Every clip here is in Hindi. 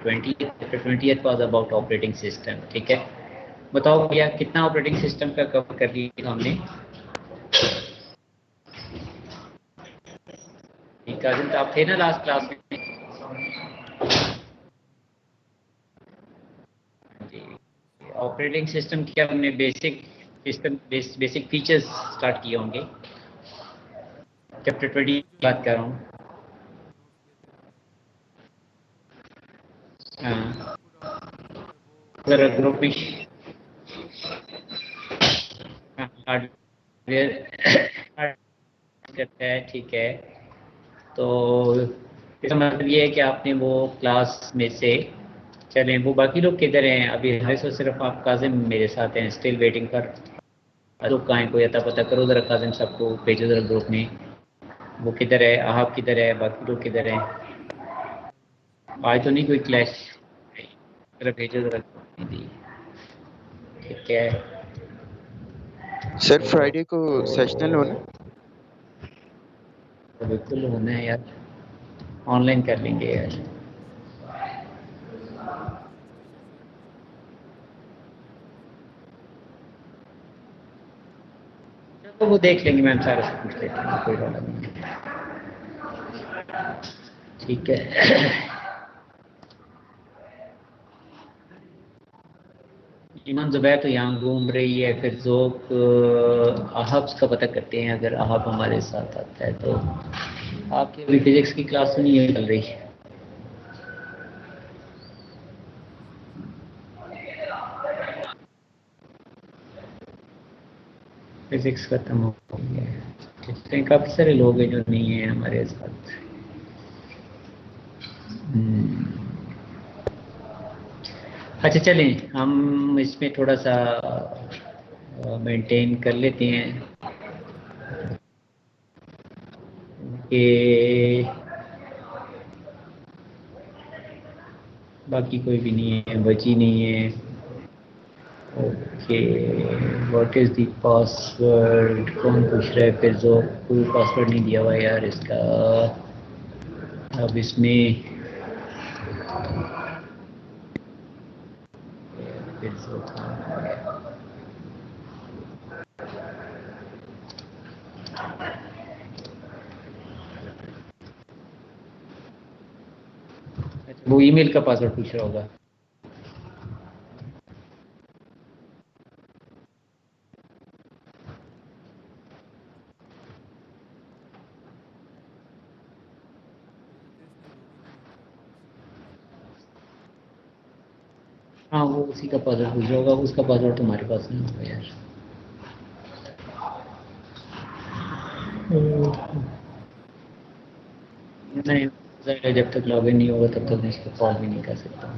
20th was about operating system. ठीक है, बताओ भैया कितना ऑपरेटिंग सिस्टम का कवर कर लिया हमने? काजिम तो आप थे ना लास्ट क्लास में? ऑपरेटिंग सिस्टम की हमने basic system basic features start किए होंगे। चैप्टर 20 की बात कर रहा हूँ। हाँ, ग्रुप हार्डवेयर करता है। ठीक है, तो इसका मतलब ये है कि आपने वो क्लास में से चलें, वो बाकी लोग किधर हैं? अभी हमारे से सिर्फ आप काजिम मेरे साथ हैं, स्टिल वेटिंग फॉर। लोग कहाँ हैं? कोई अता पता करो जरा, काजिम सबको भेजो जरा ग्रुप में। वो किधर है? आप किधर है? बाकी लोग किधर हैं? आज तो नहीं कोई क्लैश? जरा भेजो जरा। ठीक है, सर फ्राइडे को सेशनल होना? तो बिल्कुल होना है यार, ऑनलाइन कर लेंगे यार। तो वो देख लेंगे, मैम सारा सब कुछ देख लेंगे, कोई बात नहीं। ठीक है, ईमान जुबैर तो यहाँ घूम रही है, फिर जोक आहब्स का पता करते हैं, अगर आहब हमारे साथ आता है तो। आपकी अभी फिजिक्स की क्लास तो नहीं चल रही? फिजिक्स खत्म हो गई है। ठीक है, काफी सारे लोग हैं जो नहीं है हमारे साथ। अच्छा चलें, हम इसमें थोड़ा सा मेंटेन कर लेते हैं कि बाकी कोई भी नहीं है, बची नहीं है। Okay, what is the password? कौन पूछ रहा है? फिर जो कोई पासवर्ड नहीं दिया हुआ यार इसका। अब इसमें फिर जो था, अच्छा वो ईमेल का पासवर्ड पूछ रहा होगा। हाँ, वो उसी का पासवर्ड पूछ रहा होगा, उसका पासवर्ड तुम्हारे पास नहीं होगा यार। नहीं, जब तक लॉगिन नहीं होगा तब तक मैं इसको कॉल भी नहीं कर सकता।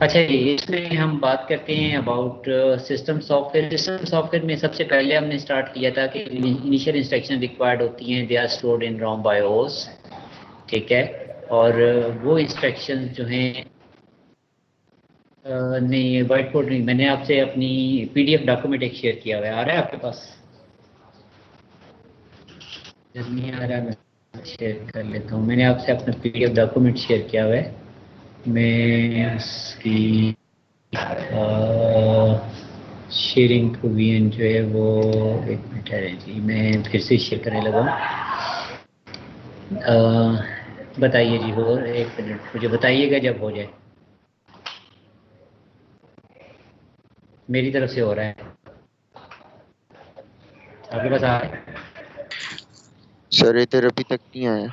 अच्छा, इसमें हम बात करते हैं about system software. System software में सबसे पहले हमने स्टार्ट किया था कि इनिशियल इंस्ट्रक्शन रिक्वायर्ड होती हैं, they are stored in ROM BIOS. ठीक है, और वो इंस्ट्रक्शंस जो हैं नहीं, वाइट बोर्ड नहीं, मैंने आपसे अपनी पीडीएफ डॉक्यूमेंट एक शेयर किया हुआ है, आ रहा है आपके पास? जब नहीं आ रहा है मैं शेयर कर लेता हूँ। मैंने आपसे अपना पीडीएफ डॉक्यूमेंट शेयर किया हुआ है, मैं उसकी शेयरिंग प्रोविजन जो है वो, एक मिनट है जी, मैं फिर से शेयर करने लगा हूँ। बताइए जी, हो एक मिनट, मुझे बताइएगा जब हो जाए। मेरी तरफ से हो रहा है, आपके पास आ रहा है? सर इधर अभी तक नहीं आया।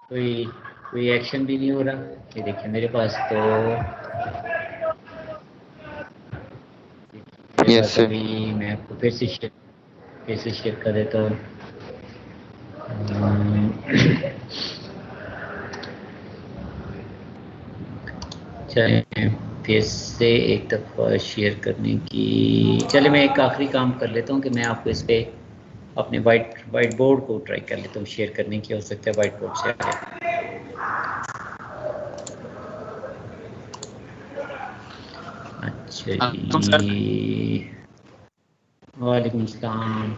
कोई कोई एक्शन भी नहीं हो रहा? ये देखिए मेरे पास तो, मेरे यस पास सर। अभी, मैं आपको फिर से शेयर कर देता हूँ। चलिए फिर से एक दफ़ा शेयर करने की, चलिए मैं एक आखिरी काम कर लेता हूँ कि मैं आपको इस पे अपने वाइट बोर्ड को ट्राई कर लेता हूँ शेयर करने की, हो सकता है वाइट बोर्ड से आ जाए। अच्छा जी, वालेकुम सलाम।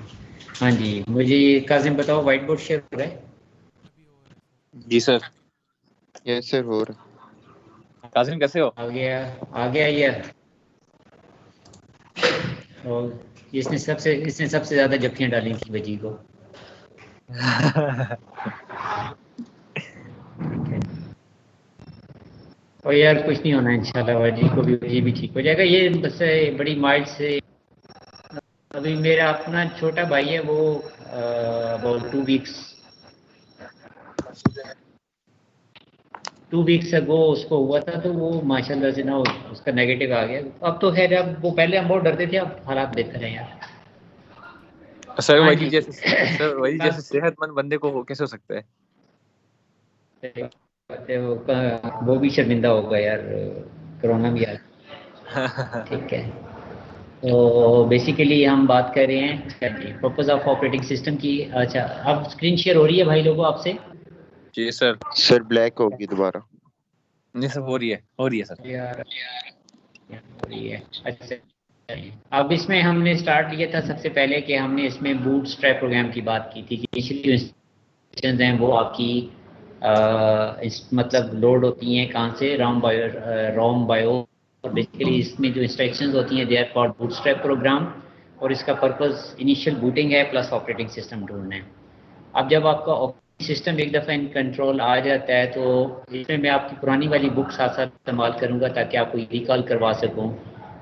हाँ जी, मुझे काजिम बताओ, वाइट बोर्ड शेयर हो रहा है? जी सर। यस सर हो रहा। काजिम कैसे हो? आ गया ये। और इसने सबसे ज्यादा जफ्फियां डाली थी वजी को। और यार कुछ नहीं होना इंशाल्लाह, वजी को भी, वजी भी ठीक हो जाएगा। ये बस बड़ी माइल्ड से। अभी मेरा अपना छोटा भाई है, वो अबाउट 2 वीक्स अगो उसको हुआ था, तो वो माशाल्लाह से ना उसका नेगेटिव आ गया। अब तो खैर, अब वो पहले हम बहुत डरते थे, अब हालात बेहतर हैं यार। सर हाँ वही जी। जैसे सेहतमंद बंदे को हो कैसे हो सकता है? वो भी शर्मिंदा होगा यार, कोरोना भी आ गया। ठीक है। तो बेसिकली हम बात कर रहे हैं पर्पस ऑफ ऑपरेटिंग सिस्टम की। अच्छा, अब स्क्रीन शेयर हो रही है भाई लोगों आपसे? जी सर। सर ब्लैक होगी दोबारा। नहीं सर, हो रही है सर। यार हो रही है। अच्छा, अब इसमें हमने स्टार्ट किया था सबसे पहले कि हमने इसमें बूट स्ट्रैप प्रोग्राम की बात की थी कि इनिशियली इंस्ट्रक्शंस हैं वो आपकी मतलब लोड होती हैं कहाँ से, रोम बायो। और बेसिकली इसमें जो इंस्ट्रक्शंस होती हैं they are called bootstrap program. और इसका पर्पस इनिशियल बूटिंग है प्लस ऑपरेटिंग सिस्टम ढूंढना है। अब जब आपका ऑपरेटिंग सिस्टम एक दफ़ा इन कंट्रोल आ जाता है, तो इसमें मैं आपकी पुरानी वाली बुक साथ साथ इस्तेमाल करूँगा ताकि आपको रिकॉल करवा सकूँ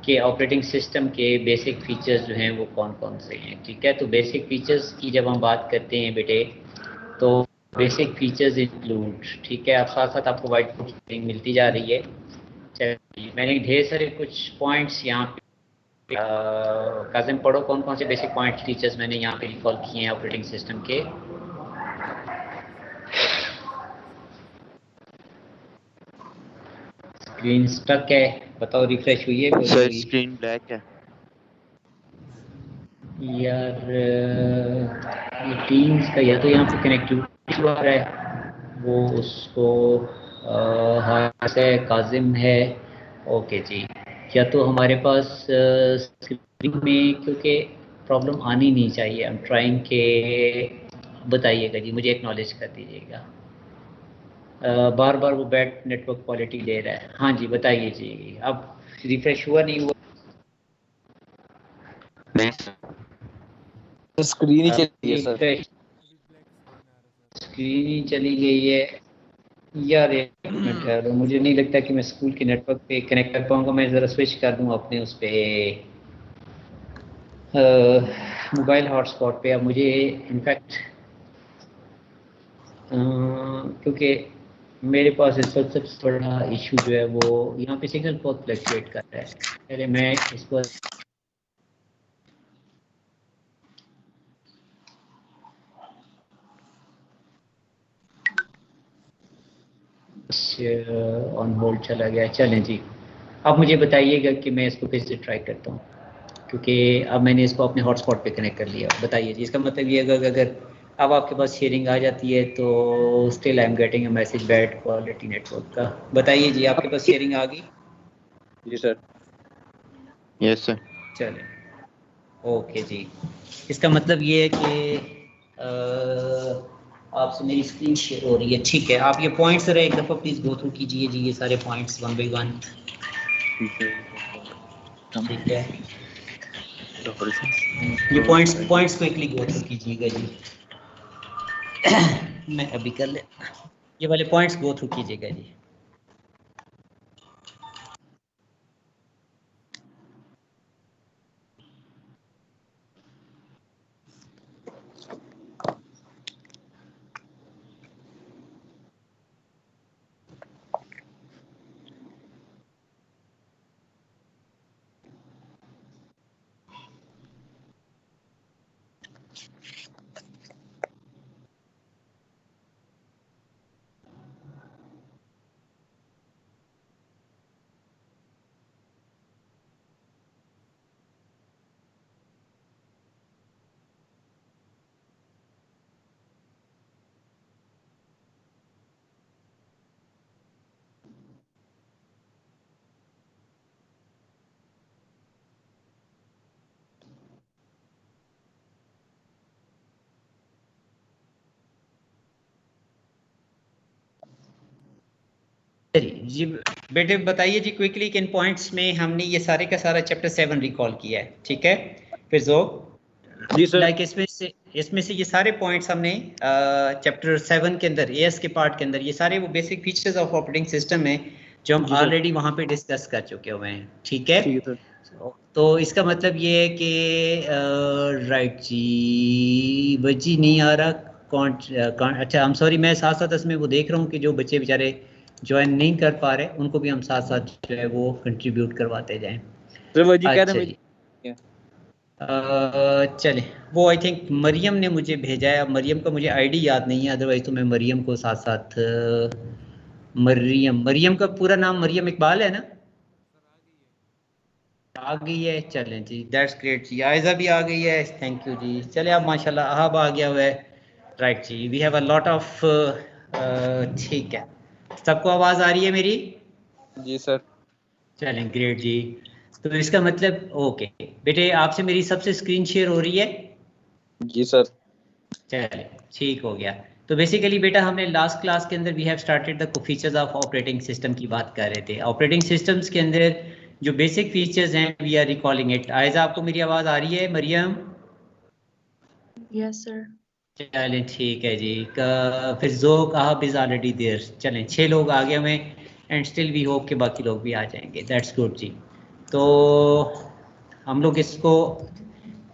कि ऑपरेटिंग सिस्टम के बेसिक फीचर्स जो हैं वो कौन कौन से हैं। ठीक है, तो बेसिक फीचर्स की जब हम बात करते हैं बेटे, तो बेसिक फीचर्स इंक्लूड, ठीक है, आप साथ साथ आपको वाइट बुक मिलती जा रही है। चलिए, मैंने ढेर सारे कुछ पॉइंट्स यहाँ पे काजिम पढ़ो, कौन कौन से बेसिक पॉइंट्स फीचर्स मैंने यहाँ पे रिकॉल किए हैं ऑपरेटिंग सिस्टम के। स्क्रीन स्टक है, बताओ रिफ्रेश हुई है कोई नहीं सर हुई? स्क्रीन ब्लैक है। यार ये टीम्स का या तो यहाँ पे कनेक्टिविटी आ रहा है, वो उसको हाँ से काजिम है। ओके जी। या तो हमारे पास स्क्रीन में क्योंकि प्रॉब्लम आनी नहीं चाहिए, आई एम ट्राइंग के। बताइएगा जी, मुझे एक्नॉलेज कर दीजिएगा। बार बार वो बैड नेटवर्क क्वालिटी दे रहा है। हाँ जी बताइए जी, अब रिफ्रेश हुआ नहीं हुआ? नहीं सर। स्क्रीन ही चाहिए सर। रिफ्रेश, स्क्रीन ही चली गई है। यार एक मिनट ठहरो, मुझे नहीं लगता कि मैं स्कूल के नेटवर्क पे कनेक्ट कर पाऊंगा। मैं ज़रा स्विच कर दूं अपने उस पे मोबाइल हॉटस्पॉट पे। अब मुझे इनफैक्ट क्योंकि मेरे पास इस वक्त सबसे बड़ा इशू जो है वो यहाँ पे सिग्नल बहुत फ्लक्चुएट कर रहा है। पहले मैं इसको ऑन होल्ड चला गया। चलें जी, अब मुझे बताइएगा कि मैं इसको फिर से ट्राई करता हूँ, क्योंकि अब मैंने इसको अपने हॉटस्पॉट पे कनेक्ट कर लिया। बताइए जी, इसका मतलब ये अगर अब आपके पास शेयरिंग आ जाती है तो still I am getting a message bad quality network का। बताइए जी, आपके पास शेयरिंग आ गई? जी सर। Yes sir. चलें, ओके जी। इसका मतलब ये है कि आपसे मेरी स्क्रीन शेयर हो रही है। ठीक है, आप ये पॉइंट्स जरा एक दफ़ा प्लीज़ गो थ्रू कीजिए जी, ये सारे पॉइंट्स वन बाई वन। ठीक है, ये पॉइंट्स क्विकली गो थ्रू कीजिएगा जी। मैं अभी कर ले, ये वाले पॉइंट्स गो थ्रू कीजिएगा जी। जी बेटे बताइए जी क्विकली किन पॉइंट्स में हमने ये सारे का सारा चैप्टर 7 रिकॉल किया है, ठीक है? फिर जो जी सर। लाइक इसमें से ये सारे पॉइंट्स हमने चैप्टर 7 के अंदर एएस के पार्ट के अंदर ये सारे वो basic features of operating system है जो हम जी सर। ऑलरेडी वहाँ पे डिस्कस कर चुके हुए हैं, ठीक है? ठीक है सर। तो इसका मतलब ये है कि राइट जी बच्ची नहीं आ रहा कौन अच्छा आई एम सॉरी, मैं साथ साथ इसमें वो देख रहा हूँ कि जो बच्चे बेचारे ज्वाइन नहीं कर पा रहे उनको भी हम साथ साथ जो है वो कंट्रीब्यूट करवाते जाएं। सर वो जी कह अच्छा रहे जी चले वो आई थिंक मरियम ने मुझे भेजा है, अब मरियम का मुझे आईडी याद नहीं है, अदरवाइज तो मैं मरियम को साथ साथ मरियम का पूरा नाम मरियम इकबाल है ना? आ गई है, चलें जी दैट्स ग्रेट जी। आयजा भी आ गई है, थैंक यू जी। चले आप माशाल्लाह अहाब आ गया हुआ है, राइट जी we have a lot of ठीक है, सबको आवाज़ आ रही है मेरी? जी सर। चलें ग्रेट जी। तो इसका मतलब ओके बेटे आपसे मेरी सबसे स्क्रीन शेयर हो रही है? जी सर। चले ठीक हो गया। तो बेसिकली बेटा हमने लास्ट क्लास के अंदर we have started the features of operating system की बात कर रहे थे। ऑपरेटिंग सिस्टम्स के अंदर जो बेसिक फीचर्स हैं we are recalling it. Aiza आपको मेरी आवाज़ आ रही है? मरियम? Yes sir. चलें ठीक है जी। फिर जोक आहब इज ऑलरेडी देयर। चलें 6 लोग आ गए हुए एंड स्टिल वी होप के बाकी लोग भी आ जाएंगे, दैट्स गुड जी। तो हम लोग इसको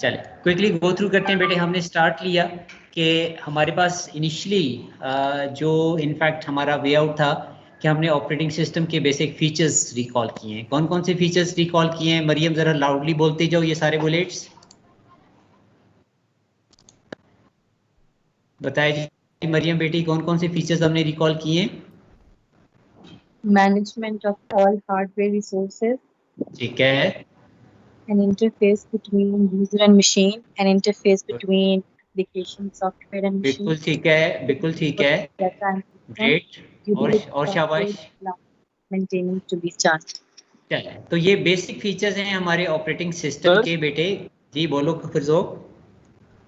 चलें क्विकली गो थ्रू करते हैं बेटे। हमने स्टार्ट लिया कि हमारे पास इनिशियली जो इनफैक्ट हमारा वे आउट था कि हमने ऑपरेटिंग सिस्टम के बेसिक फीचर्स रिकॉल किए हैं। कौन कौन से फीचर्स रिकॉल किए हैं? मरियम ज़रा लाउडली बोलते जाओ ये सारे बुलेट्स, बताए जी मरियम बेटी कौन कौन से फीचर्स हमने रिकॉल किए हैं? Management of all hardware resources, ठीक है, an interface between user and machine, an interface between application software and machine, बिल्कुल ठीक है, बिल्कुल ठीक है, data and system, great. utility और software, शाबाश। maintaining to be charged. चले तो ये बेसिक फीचर्स हैं हमारे ऑपरेटिंग सिस्टम सर के बेटे। जी बोलो फिरजो।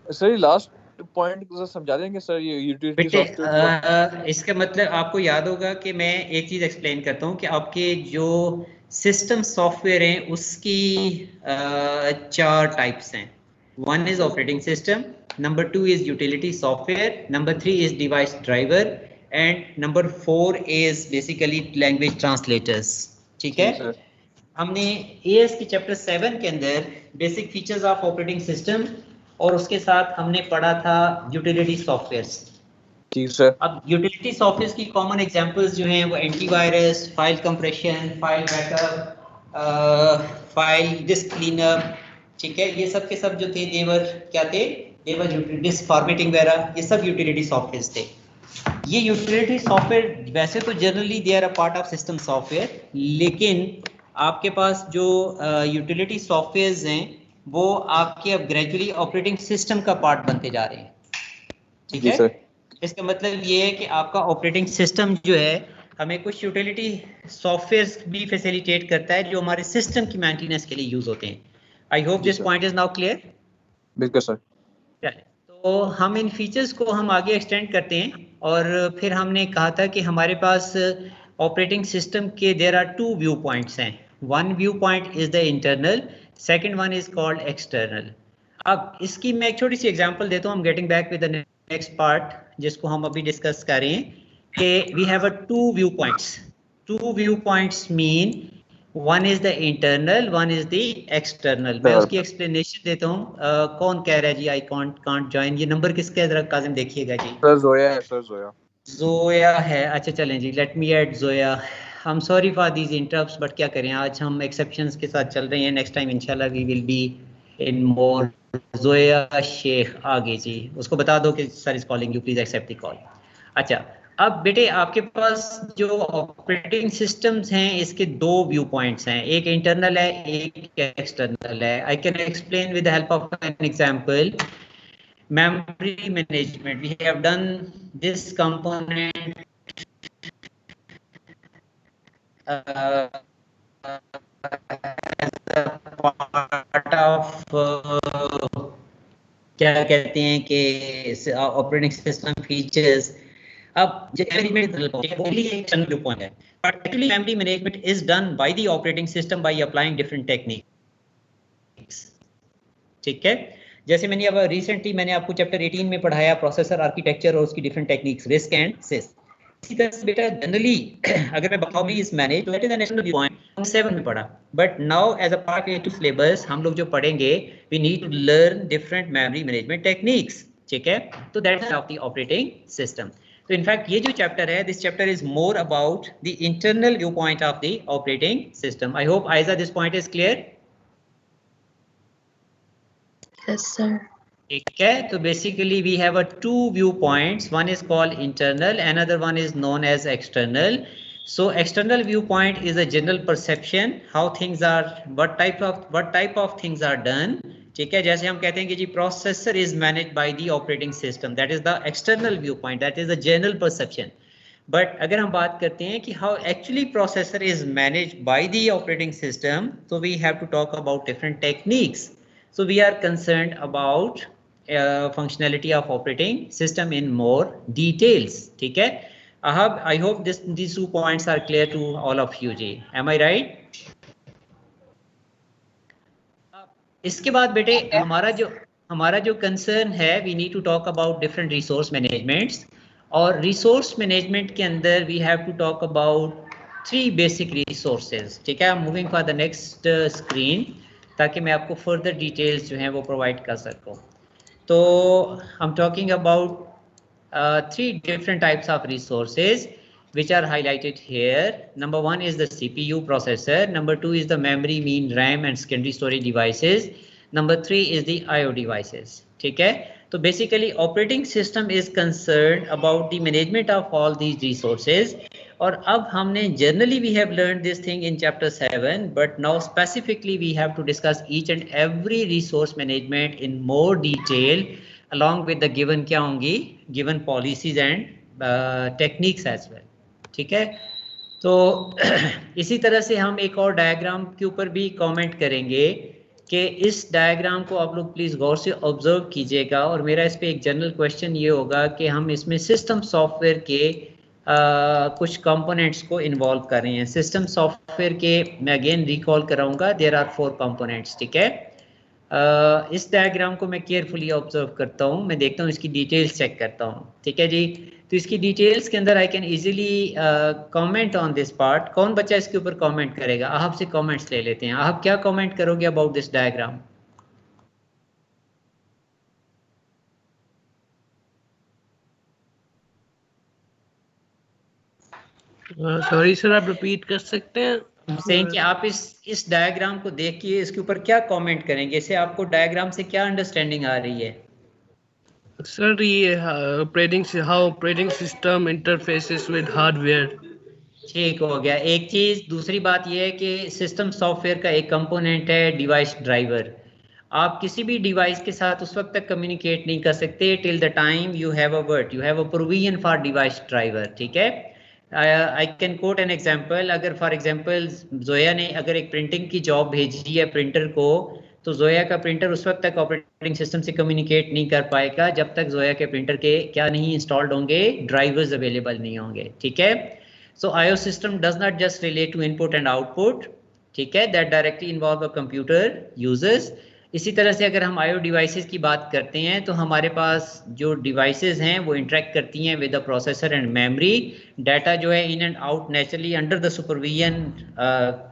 सर ये लास्ट पॉइंट को समझा देंगे सर, ये यूटिलिटी बेटे सॉफ्टवेयर। इसका मतलब आपको याद होगा कि मैं एक चीज़ एक्सप्लेन करता हूँ कि आपके जो सिस्टम सॉफ्टवेयर हैं उसकी 4 टाइप्स हैं। One is operating system, number 2 is utility software, number 3 is device driver and number 4 is basically language translators, ठीक है? ठीक सर। हमने एएस के चैप्टर 7 के अंदर basic features of operating system और उसके साथ हमने पढ़ा था यूटिलिटी सॉफ्टवेयर्स। ठीक सर। अब यूटिलिटी सॉफ्टवेयर की कॉमन एग्जांपल्स जो हैं वो antivirus, file compression, file backup, file disc cleanup, ठीक है? ये सब के सब जो थे देवर क्या थे? देवर डिस्क फॉर्मेटिंग वगैरह, ये सब यूटिलिटी सॉफ्टवेयर्स थे। ये यूटिलिटी सॉफ्टवेयर वैसे तो generally they are a part of system software, लेकिन आपके पास जो यूटिलिटी सॉफ्टवेयर्स हैं वो आपके अब ग्रेजुअली ऑपरेटिंग सिस्टम का पार्ट बनते जा रहे हैं, ठीक जी है? सर। इसका मतलब ये है कि आपका ऑपरेटिंग सिस्टम जो है हमें कुछ यूटिलिटी सॉफ्टवेयर्स भी फैसिलिटेट करता है जो हमारे सिस्टम की मेंटेनेंस के लिए यूज होते हैं। आई होप जी this sir. Point is now clear. बिल्कुल सर। चलिए तो हम इन फीचर्स को हम आगे एक्सटेंड करते हैं और फिर हमने कहा था कि हमारे पास ऑपरेटिंग सिस्टम के देयर आर 2 व्यू पॉइंट्स हैं। One view point is the internal, second one is called external. अब इसकी मैं एक छोटी सी एग्जांपल देता हूँ, हम getting back with the next part जिसको हम अभी डिस्कस कर रहे हैं कि we have a 2 view points. 2 view points mean one is the internal, one is the external. मैं उसकी एक्सप्लेनेशन देता हूँ। कौन कह रहा है जी आई कांट ज्वाइन? ये नंबर किसका है जरा काजिम देखिएगा जी। सर जोया है सर, जोया। जोया है, अच्छा चलें जी, let me add Zoya. I am sorry for these interrupts but क्या करें, आज हम एक्सेप्शंस के साथ चल रहे हैं। नेक्स्ट टाइम इंशाल्लाह we will be in more. Zoya Shaikh आगे जी, उसको बता दो कि sir is calling you, please accept the call. अच्छा अब बेटे आपके पास जो ऑपरेटिंग सिस्टम्स हैं इसके 2 व्यू पॉइंट्स हैं, एक इंटरनल है एक एक्सटर्नल है। I can explain with the help of an example. memory management, we have done this component as a part of क्या कहते हैं कि ऑपरेटिंग सिस्टम फीचर्स। अब एक्सटर्नल व्यू पॉइंट है, but actually memory management is done by the operating system by applying different techniques. ठीक है, जैसे मैंने अब रिसेंटली मैंने आपको चैप्टर 18 में पढ़ाया प्रोसेसर आर्किटेक्चर और उसकी डिफरेंट टेक्निक्स, रिस्क एंड सिस। इसी तरह से बेटा जनरली अगर मैं बताऊं भी इस मैनेज तो that is an external view point, हम 7 में पढ़ा, but now as a part to syllabus हम लोग जो पढ़ेंगे we need to learn different memory management techniques. ठीक है, तो that is of the operating system. तो इनफैक्ट ये जो चैप्टर है, this chapter is more about the internal view point of the operating system. I hope Aiza this point is clear. Yes, sir. ठीक है, तो basically we have a two view points, one is called internal, another one is known as external. So external view point is a general perception how things are, what type of things are done. ठीक है, जैसे हम कहते हैं कि जी processor is managed by the operating system, that is the external view point, that is the general perception. But अगर हम बात करते हैं कि how actually processor is managed by the operating system, तो we have to talk about different techniques. So we are concerned about functionality of operating system in more details. ठीक है, I hope these 2 points are clear to all of you ji, am I right? इसके बाद बेटे हमारा जो कंसर्न है, we need to talk about different resource managements, और resource management के अंदर we have to talk about 3 basic resources. ठीक है, moving for the next screen ताकि मैं आपको फर्दर डिटेल्स जो हैं वो प्रोवाइड कर सकूं। तो I'm talking about 3 different types of resources which are highlighted here. Number 1 is the CPU processor, number 2 is the memory, mean RAM and secondary storage devices, number 3 is the IO devices. ठीक है, तो basically operating system is concerned about the management of all these resources. और अब हमने generally we have learned this thing in chapter 7, but now specifically we have to discuss each and every resource management in more detail along with the given क्या होंगी, given policies and techniques as well. ठीक है, तो इसी तरह से हम एक और डायग्राम के ऊपर भी कमेंट करेंगे कि इस डायग्राम को आप लोग प्लीज़ गौर से ऑब्जर्व कीजिएगा, और मेरा इस पे एक जनरल क्वेश्चन ये होगा कि हम इसमें सिस्टम सॉफ्टवेयर के कुछ कंपोनेंट्स को इन्वॉल्व कर रहे हैं। सिस्टम सॉफ्टवेयर के मैं अगेन रिकॉल कराऊंगा, देयर आर 4 कंपोनेंट्स। ठीक है, इस डायग्राम को मैं केयरफुली ऑब्जर्व करता हूँ, मैं देखता हूँ इसकी डिटेल्स चेक करता हूँ। ठीक है जी, तो इसकी डिटेल्स के अंदर I can easily comment on this part. कौन बच्चा इसके ऊपर कमेंट करेगा? आप से कमेंट्स ले लेते हैं। आप क्या कमेंट करोगे about this diagram? Sorry sir, आप रिपीट कर सकते हैं? कि आप इस डायग्राम को देखिए, इसके ऊपर क्या कमेंट करेंगे? इससे आपको डायग्राम से क्या अंडरस्टैंडिंग आ रही है? सर ये operating system interfaces with hardware. ठीक हो गया, एक चीज। दूसरी बात यह है कि सिस्टम सॉफ्टवेयर का एक कंपोनेंट है डिवाइस ड्राइवर। आप किसी भी डिवाइस के साथ उस वक्त तक कम्युनिकेट नहीं कर सकते till the time you have a provision for device driver. ठीक है, I can coat an example. अगर फॉर एग्जांपल जोया ने अगर एक प्रिंटिंग की जॉब भेजी है प्रिंटर को, तो जोया का प्रिंटर उस वक्त तक ऑपरेटिंग सिस्टम से कम्युनिकेट नहीं कर पाएगा जब तक जोया के प्रिंटर के क्या नहीं इंस्टॉल्ड होंगे, ड्राइवर्स अवेलेबल नहीं होंगे। ठीक है, so IO system does not just relate to input and output, ठीक है, that directly involve a computer users। इसी तरह से अगर हम IO devices की बात करते हैं तो हमारे पास जो devices हैं वो interact करती हैं with the processor and memory। data जो है in and out naturally under the supervision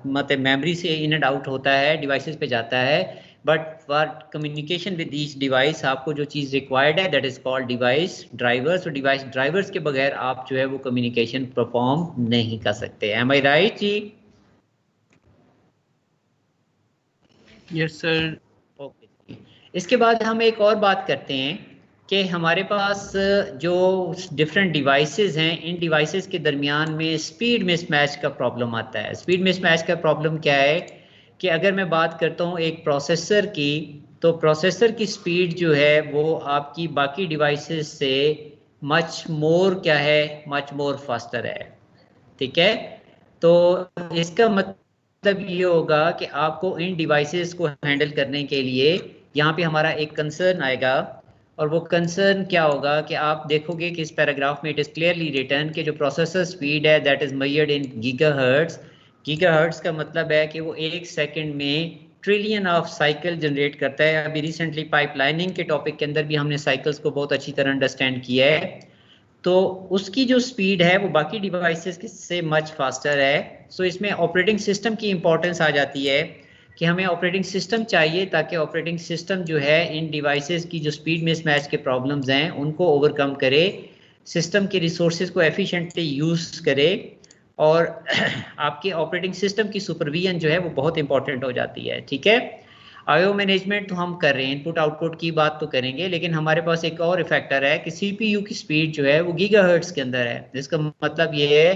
मतलब memory से in and out होता है, devices पे जाता है। But for communication with each device आपको जो चीज़ रिक्वायर्ड है that is called device drivers. तो डिवाइस ड्राइवर्स के बगैर आप जो है वो कम्युनिकेशन परफॉर्म नहीं कर सकते। एम आई राइट जी? Yes sir. ओके, इसके बाद हम एक और बात करते हैं कि हमारे पास जो डिफरेंट डिवाइसेस हैं, इन डिवाइसेस के दरमियान में स्पीड मिसमैच का प्रॉब्लम आता है। स्पीड मिसमैच का प्रॉब्लम क्या है कि अगर मैं बात करता हूँ एक प्रोसेसर की, तो प्रोसेसर की स्पीड जो है वो आपकी बाकी डिवाइसेस से मच मोर क्या है, मच मोर फास्टर है। ठीक है, तो इसका मतलब ये होगा कि आपको इन डिवाइसेस को हैंडल करने के लिए यहाँ पे हमारा एक कंसर्न आएगा, और वो कंसर्न क्या होगा कि आप देखोगे कि इस पैराग्राफ में इट इज़ क्लियरली रिटन कि जो प्रोसेसर स्पीड है that is measured in gigahertz. Gigahertz का मतलब है कि वो 1 सेकंड में ट्रिलियन ऑफ साइकिल जनरेट करता है। अभी रिसेंटली पाइपलाइनिंग के टॉपिक के अंदर भी हमने साइकिल्स को बहुत अच्छी तरह अंडरस्टैंड किया है। तो उसकी जो स्पीड है वो बाकी डिवाइसेस से मच फास्टर है। सो इसमें ऑपरेटिंग सिस्टम की इंपॉर्टेंस आ जाती है कि हमें ऑपरेटिंग सिस्टम चाहिए ताकि ऑपरेटिंग सिस्टम जो है इन डिवाइसेस की जो स्पीड मिसमैच के प्रॉब्लम्स हैं उनको ओवरकम करे, सिस्टम के रिसोर्सेज को एफिशिएंटली यूज़ करे, और आपके ऑपरेटिंग सिस्टम की सुपरविजन जो है वो बहुत इंपॉर्टेंट हो जाती है। ठीक है, आईओ मैनेजमेंट तो हम कर रहे हैं, इनपुट आउटपुट की बात तो करेंगे, लेकिन हमारे पास एक और फैक्टर है कि सीपीयू की स्पीड जो है वो गीगाहर्ट्ज़ के अंदर है, जिसका मतलब ये है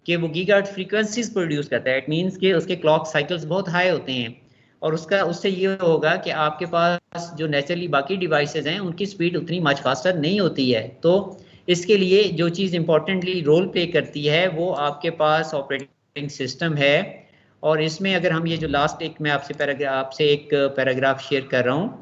कि वो गीगाहर्ट्ज़ फ्रीक्वेंसीज प्रोड्यूस करता है। इट मींस कि उसके क्लॉक साइकिल्स बहुत हाई होते हैं, और उससे ये होगा कि आपके पास जो नेचुरली बाकी डिवाइसेज हैं उनकी स्पीड उतनी मच फास्टर नहीं होती है। तो इसके लिए जो चीज़ इंपॉर्टेंटली रोल प्ले करती है वो आपके पास ऑपरेटिंग सिस्टम है। और इसमें अगर हम ये जो लास्ट एक मैं आपसे एक पैराग्राफ शेयर कर रहा हूँ,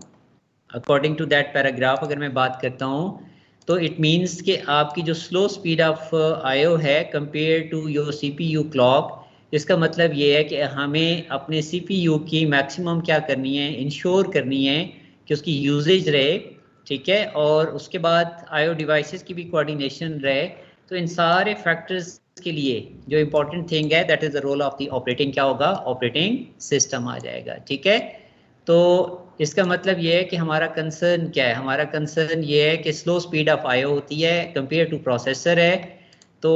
अकॉर्डिंग टू दैट पैराग्राफ अगर मैं बात करता हूँ तो इट मीन्स कि आपकी जो स्लो स्पीड ऑफ आईओ है compare to your CPU clock, इसका मतलब ये है कि हमें अपने सीपीयू की मैक्सिमम क्या करनी है, इंश्योर करनी है कि उसकी यूजेज रहे। ठीक है, और उसके बाद आईओ डिवाइसेस की भी कोऑर्डिनेशन रहे। तो इन सारे फैक्टर्स के लिए जो इम्पोर्टेंट थिंग है that is the role of the operating, क्या होगा, ऑपरेटिंग सिस्टम आ जाएगा। ठीक है, तो इसका मतलब ये है कि हमारा कंसर्न क्या है, हमारा कंसर्न ये है कि स्लो स्पीड ऑफ आईओ होती है कंपेयर टू प्रोसेसर है। तो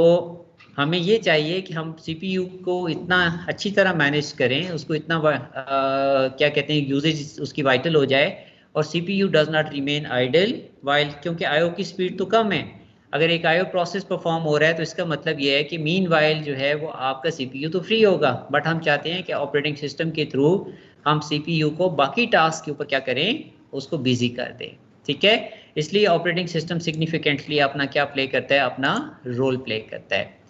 हमें ये चाहिए कि हम सीपीयू को इतना अच्छी तरह मैनेज करें, उसको इतना क्या कहते हैं यूजेज उसकी वाइटल हो जाए, और CPU does not remain idle while, क्योंकि आईओ की स्पीड तो कम है। अगर एक आईओ प्रोसेस परफॉर्म हो रहा है तो इसका मतलब ये है कि मीन वाइल जो है वो आपका सीपीयू तो फ्री होगा, बट हम चाहते हैं कि ऑपरेटिंग सिस्टम के थ्रू हम सीपीयू को बाकी टास्क के ऊपर क्या करें, उसको बिजी कर दें। ठीक है, इसलिए ऑपरेटिंग सिस्टम सिग्निफिकेंटली अपना क्या प्ले करता है, अपना रोल प्ले करता है।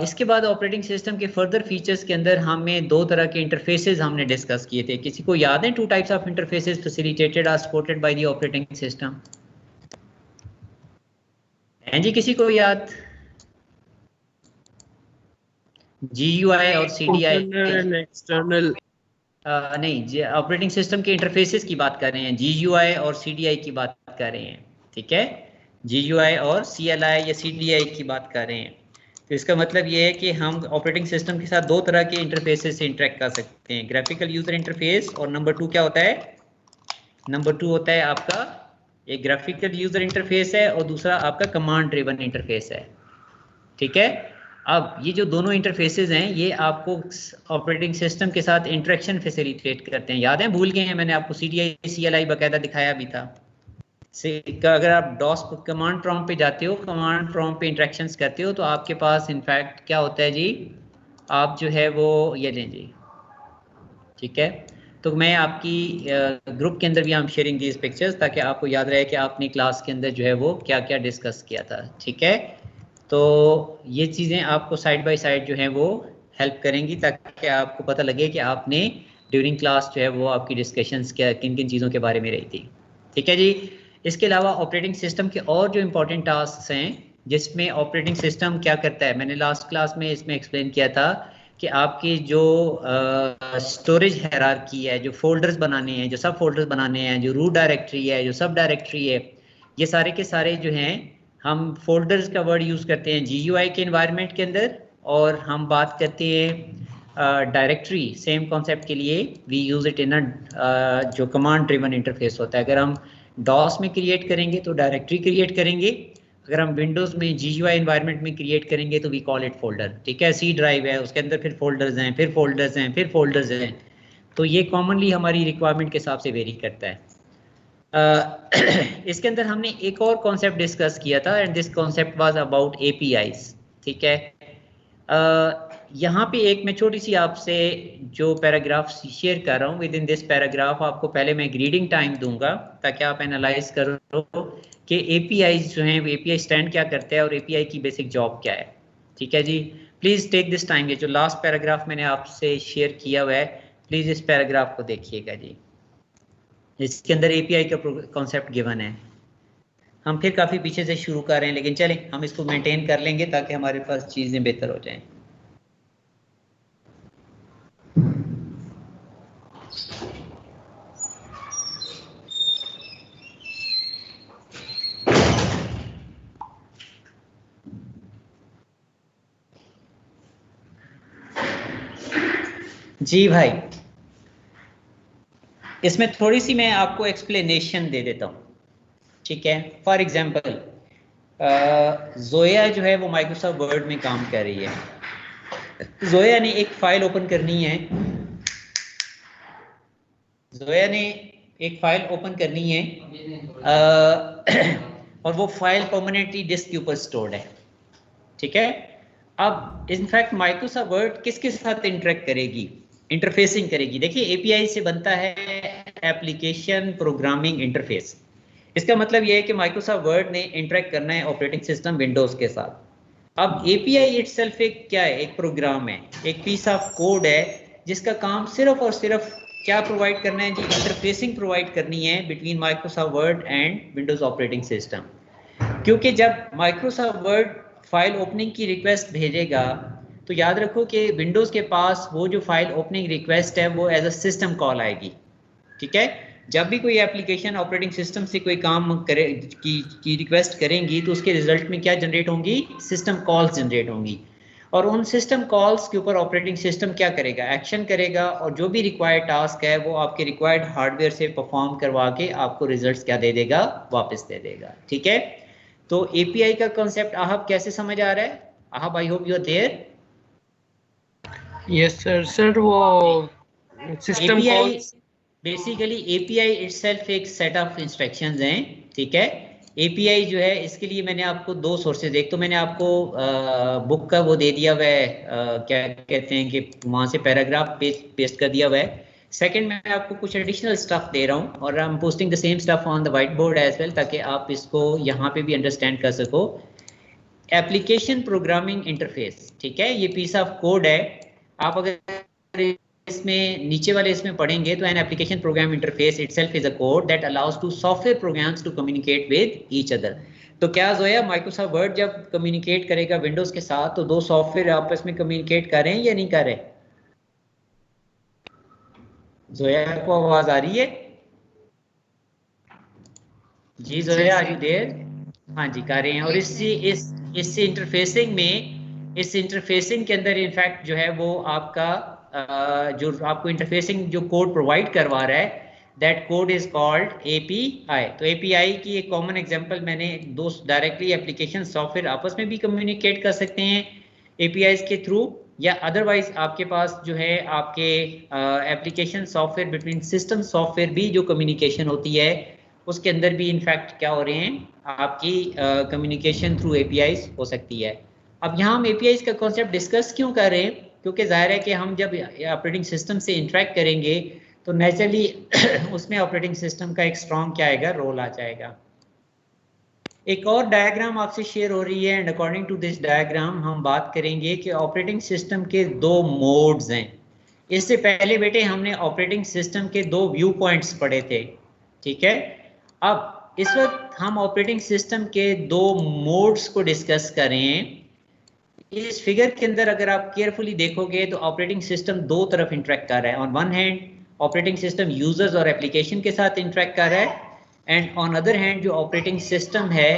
इसके बाद ऑपरेटिंग सिस्टम के फर्दर फीचर्स के अंदर हमें दो तरह के इंटरफेसेस हमने डिस्कस किए थे। किसी को याद है 2 टाइप्स ऑफ इंटरफेसेस फैसिलिटेटेड और supported by the operating system? हैं जी, किसी को याद? GUI और CDI। एक्सटर्नल नहीं, ऑपरेटिंग सिस्टम के इंटरफेसेस की बात कर रहे हैं, GUI और CDI की बात कर रहे हैं। ठीक है, GUI और CLI या CDI की बात कर रहे हैं। तो इसका मतलब ये है कि हम ऑपरेटिंग सिस्टम के साथ दो तरह के इंटरफेसेस से इंटरेक्ट कर सकते हैं, ग्राफिकल यूजर इंटरफेस, और नंबर 2 क्या होता है, नंबर 2 होता है आपका एक ग्राफिकल यूजर इंटरफेस है, और दूसरा आपका कमांड ड्रिवन इंटरफेस है। ठीक है, अब ये जो दोनों इंटरफेसेस हैं ये आपको ऑपरेटिंग सिस्टम के साथ इंटरेक्शन फैसिलिटेट करते हैं। याद है, भूल गए हैं, मैंने आपको CDI CLI बाकायदा दिखाया भी था। अगर आप डॉस कमांड प्रॉम्प्ट पे जाते हो, कमांड प्रॉम्प्ट पे इंटरेक्शंस करते हो, तो आपके पास इनफैक्ट क्या होता है जी, आप जो है वो ये लें जी। ठीक है, तो मैं आपकी ग्रुप के अंदर भी हम शेयरिंग दीज पिक्चर्स, ताकि आपको याद रहे कि आपने क्लास के अंदर जो है वो क्या क्या डिस्कस किया था। ठीक है, तो ये चीज़ें आपको साइड बाय साइड जो है वो हेल्प करेंगी, ताकि आपको पता लगे कि आपने ड्यूरिंग क्लास जो है वो आपकी डिस्कशंस क्या किन किन चीज़ों के बारे में रही थी। ठीक है जी, इसके अलावा ऑपरेटिंग सिस्टम के और जो इम्पोर्टेंट टास्क हैं जिसमें ऑपरेटिंग सिस्टम क्या करता है, मैंने लास्ट क्लास में इसमें एक्सप्लेन किया था कि आपकी जो स्टोरेज हायरार्की है, जो फोल्डर्स बनाने हैं, जो सब फोल्डर्स बनाने हैं, जो रूट डायरेक्टरी है, जो सब डायरेक्टरी है, ये सारे के सारे जो हैं हम फोल्डर्स का वर्ड यूज़ करते हैं GUI के इन्वायरमेंट के अंदर, और हम बात करते हैं डायरेक्टरी सेम कॉन्सेप्ट के लिए वी यूज़ इट इन अ जो कमांड ड्रिवन इंटरफेस होता है। अगर हम DOS में क्रिएट करेंगे तो डायरेक्टरी क्रिएट करेंगे, अगर हम विंडोज़ में GUI इन्वायरमेंट में क्रिएट करेंगे तो वी कॉल इट फोल्डर। ठीक है, C ड्राइव है, उसके अंदर फिर फोल्डर्स हैं, फिर फोल्डर्स हैं, फिर फोल्डर्स हैं। तो ये कॉमनली हमारी रिक्वायरमेंट के हिसाब से वेरी करता है। इसके अंदर हमने एक और कॉन्सेप्ट डिस्कस किया था, and this concept was about APIs। ठीक है, यहाँ पे एक मैं छोटी सी आपसे जो पैराग्राफ शेयर कर रहा हूँ, विद इन दिस पैराग्राफ आपको पहले मैं रीडिंग टाइम दूंगा ताकि आप एनालाइज करो कि APIs जो हैं, API स्टैंड क्या करते हैं और API की बेसिक जॉब क्या है। ठीक है जी, प्लीज़ टेक दिस टाइम। ये जो लास्ट पैराग्राफ मैंने आपसे शेयर किया हुआ है, प्लीज़ इस पैराग्राफ को देखिएगा जी। इसके अंदर एपीआई का कॉन्सेप्ट गिवन है। हम फिर काफ़ी पीछे से शुरू कर रहे हैं, लेकिन चलें हम इसको मेंटेन कर लेंगे ताकि हमारे पास चीज़ें बेहतर हो जाएं। जी भाई, इसमें थोड़ी सी मैं आपको एक्सप्लेनेशन दे देता हूँ, ठीक है। फॉर एग्जांपल जोया जो है वो माइक्रोसॉफ्ट वर्ड में काम कर रही है। जोया ने एक फाइल ओपन करनी है, जोया ने एक फाइल ओपन करनी है और वो फाइल परमानेंटली डिस्क के ऊपर स्टोर्ड है, ठीक है। अब इनफैक्ट माइक्रोसॉफ्ट वर्ड किसके साथ इंटरेक्ट करेगी, इंटरफेसिंग करेगी। देखिए एपीआई से बनता है एप्लीकेशन प्रोग्रामिंग इंटरफेस। इसका मतलब यह है कि माइक्रोसॉफ्ट वर्ड ने इंटरेक्ट करना है ऑपरेटिंग सिस्टम विंडोज के साथ। अब एपीआई इटसेल्फ एक क्या है, एक प्रोग्राम है, एक पीस ऑफ कोड है जिसका काम सिर्फ और सिर्फ क्या प्रोवाइड करना है जी, इंटरफेसिंग प्रोवाइड करनी है between Microsoft word and Windows operating system. क्योंकि जब माइक्रोसॉफ्ट वर्ड फाइल ओपनिंग की रिक्वेस्ट भेजेगा तो याद रखो कि विंडोज के पास वो जो फाइल ओपनिंग रिक्वेस्ट है वो एज अ सिस्टम कॉल आएगी, ठीक है। जब भी कोई एप्लीकेशन ऑपरेटिंग सिस्टम से कोई काम करे की रिक्वेस्ट करेंगी तो उसके रिजल्ट में क्या जनरेट होंगी, सिस्टम कॉल्स जनरेट होंगी। और उन सिस्टम कॉल्स के ऊपर ऑपरेटिंग सिस्टम क्या करेगा, एक्शन करेगा और जो भी रिक्वायर्ड टास्क है वो आपके रिक्वायर्ड हार्डवेयर से परफॉर्म करवा के आपको रिजल्ट्स क्या दे देगा, वापस दे देगा, ठीक है। तो एपीआई का कॉन्सेप्ट आहब कैसे समझ आ रहा है? Ahab, I hope you are there. Yes sir. Sir वो system call basically API itself एक सेट ऑफ इंस्ट्रक्शंस हैं, ठीक है। एपीआई जो है इसके लिए मैंने आपको दो सोर्सेज, एक तो मैंने आपको बुक का वो दे दिया हुआ है, क्या कहते हैं कि वहाँ से पैराग्राफ पेस्ट कर दिया हुआ है। सेकंड मैं आपको कुछ एडिशनल स्टफ दे रहा हूँ और I am posting the same stuff on the white board as well, ताकि आप इसको यहाँ पे भी अंडरस्टैंड कर सको। एप्लीकेशन प्रोग्रामिंग इंटरफेस, ठीक है, ये पीस ऑफ कोड है। आप अगर इसमें नीचे वाले इसमें पढ़ेंगे तो an application program interface itself is a code that allows two software programs to communicate with each other. तो क्या जोया माइक्रोसॉफ्ट वर्ड जब कम्युनिकेट करेगा विंडोज के साथ तो दो सॉफ्टवेयर आपस में कम्युनिकेट कर रहे हैं या नहीं कर रहे? जोया को आवाज आ रही है? जी जोया, आर यू देयर? हाँ जी, कर रहे हैं। और इस इंटरफेसिंग के अंदर इनफैक्ट जो है वो आपका जो आपको इंटरफेसिंग जो कोड प्रोवाइड करवा रहा है that code is called API. तो एपीआई की एक कॉमन एग्जांपल मैंने दो डायरेक्टली एप्लीकेशन सॉफ्टवेयर आपस में भी कम्युनिकेट कर सकते हैं एपीआई के थ्रू, या अदरवाइज आपके पास जो है आपके application software between system software भी जो कम्युनिकेशन होती है उसके अंदर भी इनफैक्ट क्या हो रहे हैं, आपकी कम्युनिकेशन थ्रू एपीआईज हो सकती है। अब यहाँ हम एपीआईज का कॉन्सेप्ट डिस्कस क्यों कर रहे हैं, क्योंकि जाहिर है कि हम जब ऑपरेटिंग सिस्टम से इंटरेक्ट करेंगे तो नेचुरली उसमें ऑपरेटिंग सिस्टम का एक स्ट्रॉन्ग क्या आएगा, रोल आ जाएगा। एक और डायग्राम आपसे शेयर हो रही है and according to this diagram हम बात करेंगे कि ऑपरेटिंग सिस्टम के दो मोड्स हैं। इससे पहले बेटे हमने ऑपरेटिंग सिस्टम के दो व्यू पॉइंट्स पढ़े थे, ठीक है। अब इस वक्त हम ऑपरेटिंग सिस्टम के दो मोड्स को डिस्कस करें। इस फिगर के अंदर अगर आप केयरफुली देखोगे तो ऑपरेटिंग सिस्टम दो तरफ इंटरेक्ट कर रहा है। On one hand operating system users और एप्लीकेशन के साथ इंटरेक्ट कर रहा है, एंड ऑन अदर हैंड जो ऑपरेटिंग सिस्टम है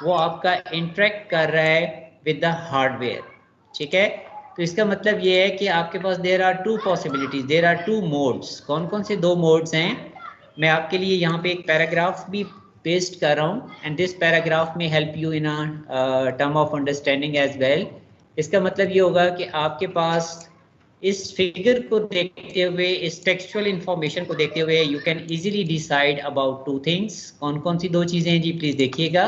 वो आपका इंटरेक्ट कर रहा है विद द हार्डवेयर, ठीक है। तो इसका मतलब ये है कि आपके पास there are two possibilities, there are two modes. कौन कौन से दो मोड्स हैं, मैं आपके लिए यहाँ पे एक पैराग्राफ भी पेस्ट कर रहा हूँ एंड दिस पैराग्राफ में help you in a term of understanding as well. इसका मतलब ये होगा कि आपके पास इस फिगर को देखते हुए, इस टेक्सचुअल इंफॉर्मेशन को देखते हुए you can easily decide about two things. कौन कौन सी दो चीजें हैं जी, प्लीज देखिएगा,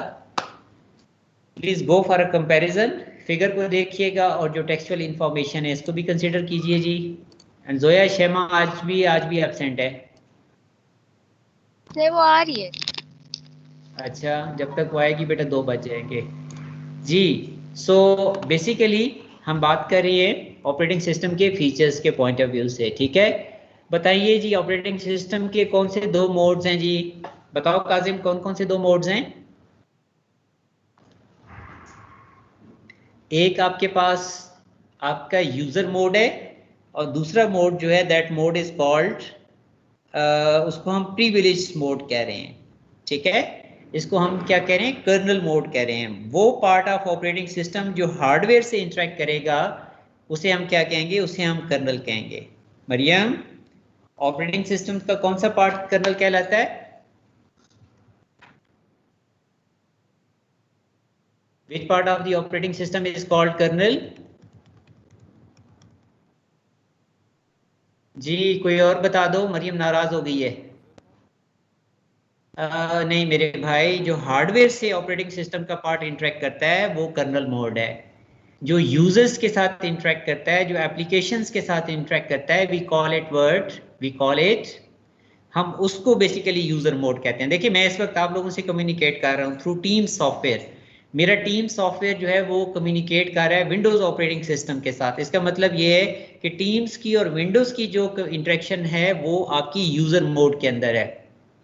please go for a comparison. Figure को देखिएगा और जो टेक्सचुअल इंफॉर्मेशन है इसको भी कंसीडर कीजिए जी। एंड जोया शर्मा आज भी एब्सेंट है सर, वो आ रही है। अच्छा, जब तक वो आएगी बेटा 2 बज जाएंगे जी। सो बेसिकली हम बात कर रहे हैं ऑपरेटिंग सिस्टम के फीचर्स के पॉइंट ऑफ व्यू से, ठीक है। बताइए जी, ऑपरेटिंग सिस्टम के कौन से दो मोड्स हैं जी? बताओ काजिम, कौन कौन से दो मोड्स हैं? एक आपके पास आपका यूजर मोड है और दूसरा मोड जो है दैट मोड इज कॉल्ड, उसको हम प्रिविलेज्ड मोड कह रहे हैं, ठीक है? इसको हम क्या कह रहे हैं? कर्नल मोड कह रहे हैं। वो पार्ट ऑफ ऑपरेटिंग सिस्टम जो हार्डवेयर से इंटरेक्ट करेगा उसे हम क्या कहेंगे? उसे हम कर्नल कहेंगे। मरियम, ऑपरेटिंग सिस्टम का कौन सा पार्ट कर्नल कहलाता है? Which part of the operating system is called kernel? जी कोई और बता दो, मरियम नाराज हो गई है। नहीं मेरे भाई, जो हार्डवेयर से ऑपरेटिंग सिस्टम का पार्ट इंटरेक्ट करता है वो कर्नल मोड है। जो यूजर्स के साथ इंटरेक्ट करता है, जो एप्लीकेशंस के साथ इंटरेक्ट करता है, वी कॉल इट, हम उसको बेसिकली यूजर मोड कहते हैं। देखिए मैं इस वक्त आप लोगों से कम्युनिकेट कर रहा हूँ थ्रू टीम सॉफ्टवेयर। मेरा टीम सॉफ्टवेयर जो है वो कम्युनिकेट कर रहा है विंडोज ऑपरेटिंग सिस्टम के साथ। इसका मतलब ये है कि टीम्स की और विंडोज की जो इंटरेक्शन है वो आपकी यूजर मोड के अंदर है,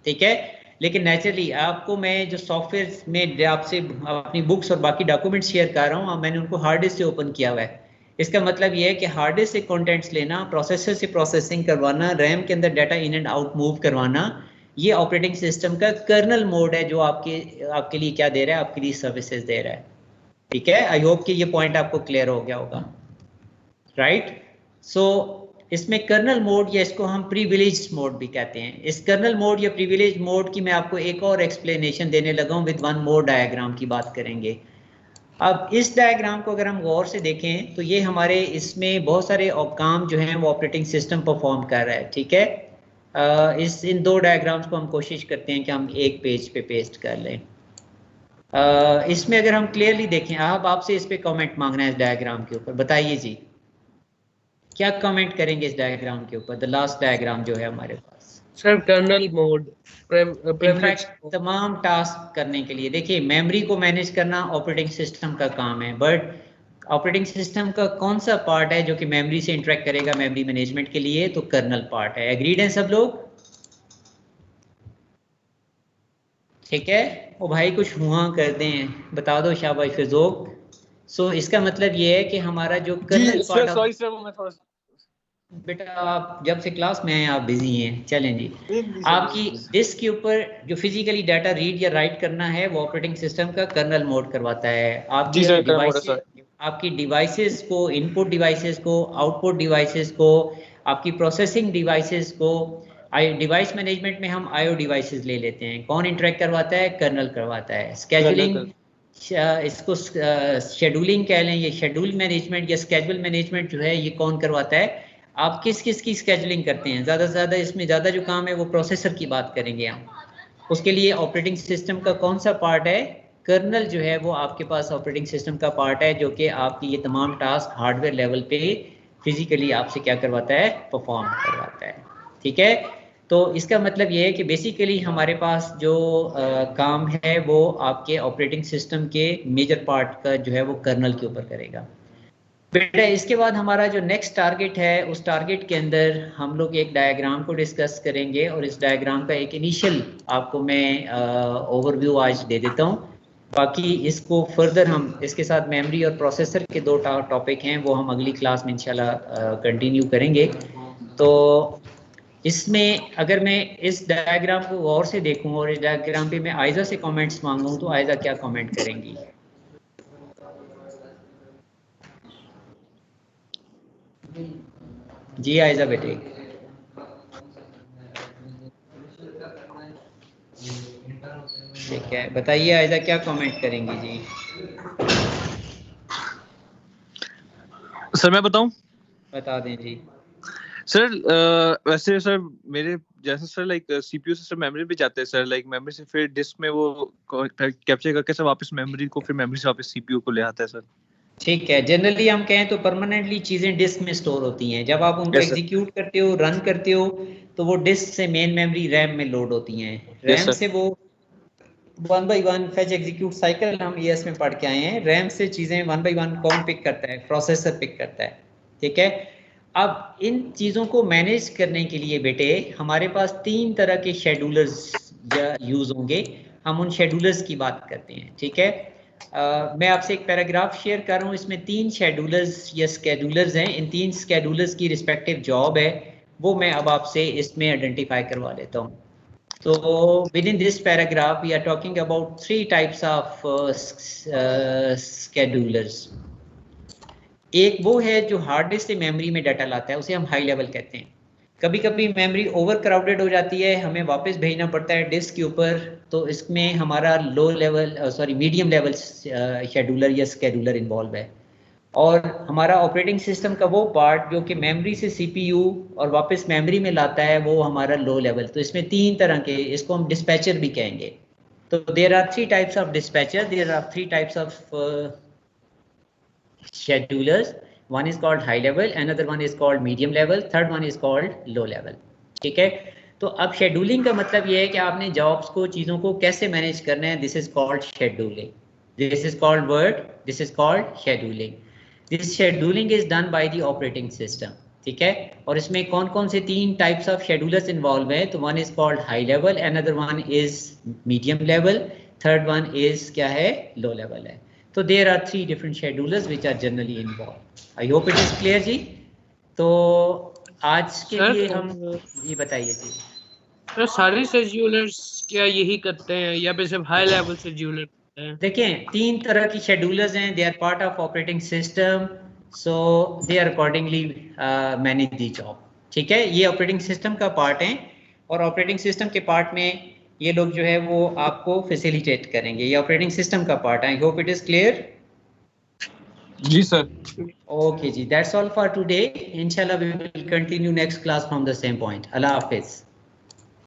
ठीक है? लेकिन नेचुरली आपको मैं जो सॉफ्टवेयर में आपसे अपनी बुक्स और बाकी डॉक्यूमेंट शेयर कर रहा हूँ, मैंने उनको हार्ड डिस्क से ओपन किया हुआ है। इसका मतलब ये है कि हार्ड डिस्क से कंटेंट्स लेना, प्रोसेसर से प्रोसेसिंग करवाना, रैम के अंदर data in and out move करवाना, ये ऑपरेटिंग सिस्टम का कर्नल मोड है जो आपके लिए क्या दे रहा है? आपके लिए सर्विसेज दे रहा है, ठीक है? आई होप कि ये पॉइंट आपको क्लियर हो गया होगा, राइट? सो इसमें कर्नल मोड या इसको हम प्रिविलेज्ड मोड भी कहते हैं। इस कर्नल मोड या प्रिविलेज्ड मोड की मैं आपको एक और एक्सप्लेनेशन देने लगा हूं, विद वन मोर डायग्राम की बात करेंगे। अब इस डायग्राम को अगर हम गौर से देखें तो ये हमारे इसमें बहुत सारे काम जो हैं वो ऑपरेटिंग सिस्टम परफॉर्म कर रहा है, ठीक है? इन दो डायग्राम्स को हम कोशिश करते हैं कि हम एक पेज पे पेस्ट कर लें। इसमें अगर हम क्लियरली देखें, आपसे इस पे कमेंट मांगना है इस डायग्राम के ऊपर। बताइए जी क्या कमेंट करेंगे इस डायग्राम के ऊपर? द लास्ट डायग्राम जो है हमारे पास सर कर्नल मोड इनफैक्ट तमाम टास्क करने के लिए, देखिए मेमोरी को मैनेज करना ऑपरेटिंग सिस्टम का काम है, बट ऑपरेटिंग सिस्टम का कौन सा पार्ट है जो कि मेमोरी से इंटरेक्ट करेगा मेमोरी मैनेजमेंट के लिए? तो कर्नल पार्ट है। एग्रीड हैं सब लोग? ठीक है? ओ भाई कुछ हुआ कर दें, बता दो शाबाश फिजोक। सो इसका मतलब ये है कि हमारा जो कर्नल पार्ट सॉरी सर, वो मैं थोड़ा बेटा आप जब से क्लास में आए आप बिजी हैं, चलें जी। आपकी डिस्क के ऊपर जो फिजिकली डाटा रीड या राइट करना है वो ऑपरेटिंग सिस्टम का कर्नल मोड करवाता है। आपकी डिवाइसेस को, इनपुट डिवाइसेस को, आउटपुट डिवाइसेस को, आपकी प्रोसेसिंग डिवाइसेस को, डिवाइस मैनेजमेंट में हम आईओ डिवाइसेस ले लेते हैं। कौन इंटरेक्ट करवाता है? कर्नल करवाता है। स्केजुलिंग, इसको शेड्यूलिंग कह लें, ये शेड्यूल मैनेजमेंट या स्केड्यूल मैनेजमेंट जो है ये कौन करवाता है? आप किस किस की स्केजुलिंग करते हैं? ज़्यादा से ज़्यादा इसमें ज़्यादा जो काम है वो प्रोसेसर की बात करेंगे हम। उसके लिए ऑपरेटिंग सिस्टम का कौन सा पार्ट है? कर्नल जो है वो आपके पास ऑपरेटिंग सिस्टम का पार्ट है जो कि आपकी ये तमाम टास्क हार्डवेयर लेवल पे फिजिकली आपसे क्या करवाता है? परफॉर्म करवाता है, ठीक है? तो इसका मतलब ये है कि बेसिकली हमारे पास जो काम है वो आपके ऑपरेटिंग सिस्टम के मेजर पार्ट का जो है वो कर्नल के ऊपर करेगा। बेटा इसके बाद हमारा जो नेक्स्ट टारगेट है उस टारगेट के अंदर हम लोग एक डायग्राम को डिस्कस करेंगे और इस डायग्राम का एक इनिशियल आपको मैं ओवरव्यू आज दे देता हूँ। बाकी इसको फर्दर हम इसके साथ मेमोरी और प्रोसेसर के दो टॉपिक हैं वो हम अगली क्लास में इंशाल्लाह कंटिन्यू करेंगे। तो इसमें अगर मैं इस डायग्राम को गौर से देखूं और इस डायग्राम पे मैं आयजा से कमेंट्स मांगूं तो आयजा क्या कमेंट करेंगी? जी आयजा बेटे। ठीक है, बताइए आयजा क्या कमेंट करेंगी जी? सर मैं बताऊं? बता दें जी। सर वैसे सर मेरे जैसे सर लाइक सीपीयू से सर मेमोरी पे जाते हैं सर, लाइक मेमोरी से फिर डिस्क में वो कैप्चर करके सर वापस मेमोरी को, फिर मेमोरी से वापस सीपीयू को ले आता है सर। ठीक है, जनरली हम कहें तो परमानेंटली चीजें डिस्क में स्टोर होती हैं। जब आप उनको एग्जीक्यूट करते हो, रन करते हो तो वो डिस्क से मेन मेमोरी रैम में लोड होती हैं। रैम से वो 1 by 1 फेच एग्जीक्यूट साइकिल हम ईएस में पढ़ के आए हैं। रैम से चीजें 1 by 1 कौन पिक करता है? प्रोसेसर पिक करता है, ठीक है? अब इन चीज़ों को मैनेज करने के लिए बेटे हमारे पास 3 तरह के शेड्यूलर्स यूज़ होंगे। हम उन शेड्यूलर्स की बात करते हैं, ठीक है। मैं आपसे एक पैराग्राफ शेयर कर रहा हूँ, इसमें 3 शेड्यूलर्स या स्केड्यूलर्स हैं। इन 3 स्केड्यूलर्स की रिस्पेक्टिव जॉब है, वो मैं अब आपसे इसमें आइडेंटिफाई करवा लेता हूँ। So within this paragraph we are talking about 3 types of schedulers. एक वो है जो हार्ड डिस्क से मेमोरी में डाटा लाता है, उसे हम हाई लेवल कहते हैं। कभी कभी मेमोरी ओवर क्राउडेड हो जाती है, हमें वापस भेजना पड़ता है डिस्क के ऊपर, तो इसमें हमारा low level medium level scheduler या स्केड्यूलर इन्वॉल्व है। और हमारा ऑपरेटिंग सिस्टम का वो पार्ट जो कि मेमोरी से सीपीयू और वापस मेमोरी में लाता है, वो हमारा लो लेवल। तो इसमें 3 तरह के, इसको हम डिस्पैचर भी कहेंगे। तो there are 3 types of dispatcher, there are 3 types of schedulers. One is called high level, another one is called medium level, third one is called low level. ठीक है। तो अब शेड्यूलिंग का मतलब ये है कि आपने जॉब्स को, चीज़ों को कैसे मैनेज करना है। This is called scheduling, this is called word, this is called scheduling. This scheduling is done by the operating system, ठीक है। और इसमें कौन कौन से 3 टाइप्स ऑफ शेड्यूलर्स इन्वॉल्व हैं, तो one is called high level, another one is medium level, third one is क्या है, लो लेवल है। तो there are 3 different schedulers which are generally involve. I hope it is clear जी। तो आज के लिए हम जी बताइए जी। तो सारे शेड्यूलर्स क्या यही करते हैं या फिर सिर्फ हाई लेवल शेड्यूलर करते हैं? देखें 3 तरह की शेड्यूलर्स हैं, they are part of operating system, so they are accordingly manage the job, ठीक है। ये ऑपरेटिंग सिस्टम का पार्ट है और ऑपरेटिंग सिस्टम के पार्ट में ये लोग जो है वो आपको फैसिलिटेट करेंगे। ये ऑपरेटिंग सिस्टम का पार्ट है। I hope it is clear जी सर। ओके जी, दैट्स ऑल फॉर टुडे। इंशाल्लाह we will continue next class from the same point. अल्लाह हाफिज।